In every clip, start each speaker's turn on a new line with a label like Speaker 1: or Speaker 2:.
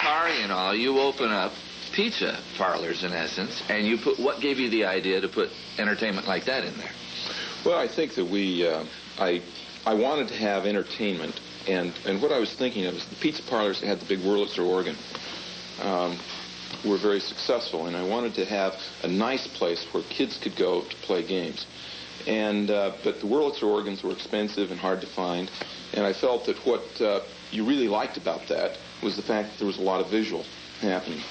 Speaker 1: Atari and all, you open up pizza parlors, in essence, and you put, what gave you the idea to put entertainment like that in there?
Speaker 2: Well, I think that I wanted to have entertainment, and what I was thinking of is the pizza parlors that had the big Wurlitzer organ were very successful, and I wanted to have a nice place where kids could go to play games. But the Wurlitzer organs were expensive and hard to find, and I felt that what you really liked about that was the fact that there was a lot of visual happening.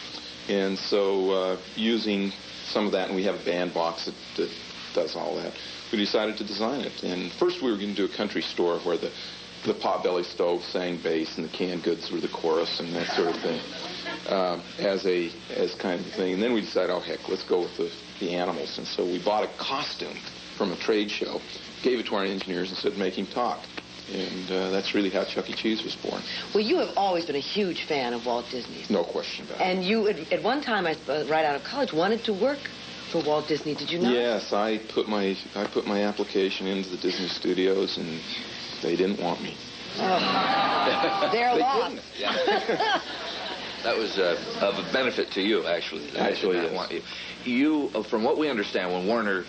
Speaker 2: And so using some of that, and we have a band box that does all that, we decided to design it. And first we were going to do a country store where the potbelly stove sang bass and the canned goods were the chorus and that sort of thing, as kind of a thing. And then we decided, oh, heck, let's go with the animals. And so we bought a costume from a trade show, gave it to our engineers and said, make him talk. And that's really how Chuck E. Cheese was born.
Speaker 3: Well, you have always been a huge fan of Walt Disney.
Speaker 2: No question about it.
Speaker 3: And you, at one time, right out of college, wanted to work for Walt Disney. Did you not?
Speaker 2: Yes, I put my application into the Disney Studios, and they didn't want me.
Speaker 3: Oh. They're lost.
Speaker 1: Yeah. That was of a benefit to you, actually.
Speaker 2: Actually, yes.
Speaker 1: Want you. You, from what we understand, when Warner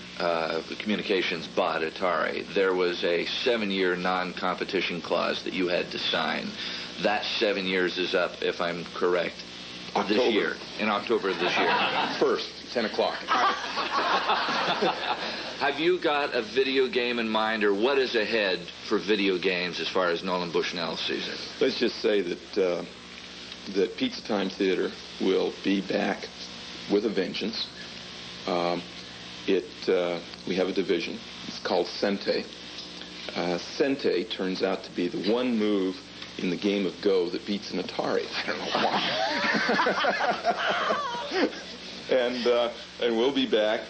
Speaker 1: Communications bought Atari, there was a 7-year non-competition clause that you had to sign. That 7 years is up, if I'm correct,
Speaker 2: October.
Speaker 1: This year, in October of this year.
Speaker 2: 1st, 10 o'clock.
Speaker 1: Have you got a video game in mind, or what is ahead for video games as far as Nolan Bushnell sees it?
Speaker 2: Let's just say that Pizza Time Theater will be back with a vengeance. We have a division. It's called Sente. Sente turns out to be the one move in the game of Go that beats an Atari. I don't know why. And we'll be back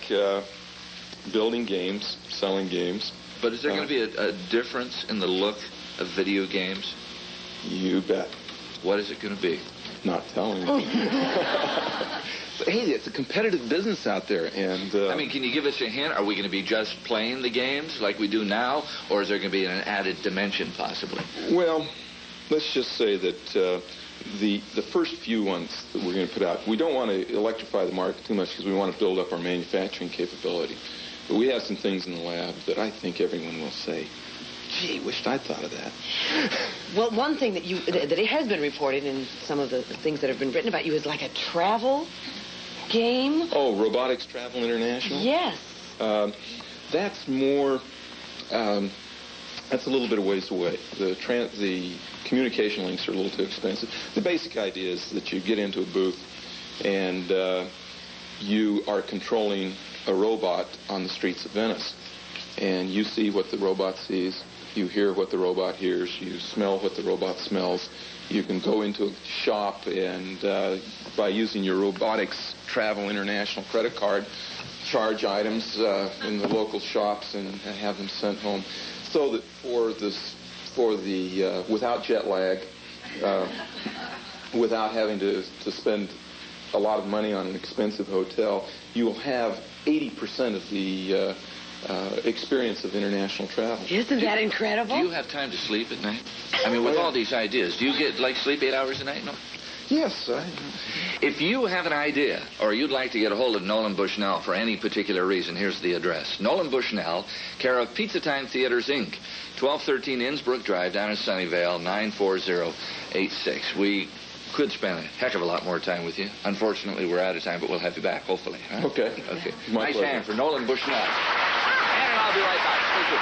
Speaker 2: building games, selling games.
Speaker 1: But is there going to be a difference in the look of video games?
Speaker 2: You bet.
Speaker 1: What is it going to be?
Speaker 2: Not telling you. Hey, it's a competitive business out there, and...
Speaker 1: I mean, can you give us a hint? Are we going to be just playing the games like we do now, or is there going to be an added dimension, possibly?
Speaker 2: Well, let's just say that the first few ones that we're going to put out, we don't want to electrify the market too much because we want to build up our manufacturing capability. But we have some things in the lab that I think everyone will say, gee, wished I'd thought of that.
Speaker 3: Well, one thing that it has been reported in some of the things that have been written about you is like a travel game.
Speaker 2: Oh, Robotics Travel International?
Speaker 3: Yes.
Speaker 2: That's more, that's a little bit of ways away. The communication links are a little too expensive. The basic idea is that you get into a booth and you are controlling a robot on the streets of Venice. And you see what the robot sees, you hear what the robot hears, you smell what the robot smells. You can go into a shop and by using your Robotics Travel International credit card, charge items in the local shops and have them sent home. So that for the without jet lag, without having to spend a lot of money on an expensive hotel, you will have 80% of the experience of international travel.
Speaker 3: Isn't that incredible?
Speaker 1: Do you have time to sleep at night? I mean, with all these ideas, do you get, sleep 8 hours a night? No?
Speaker 2: Yes.
Speaker 1: If you have an idea, or you'd like to get a hold of Nolan Bushnell for any particular reason, here's the address. Nolan Bushnell, care of Pizza Time Theaters, Inc., 1213 Innsbrook Drive, down in Sunnyvale, 94086. We could spend a heck of a lot more time with you. Unfortunately, we're out of time, but we'll have you back, hopefully. Huh?
Speaker 2: Okay.
Speaker 1: Okay.
Speaker 2: My
Speaker 1: nice
Speaker 2: pleasure.
Speaker 1: hand for Nolan Bushnell. And I'll be right back. Thank you.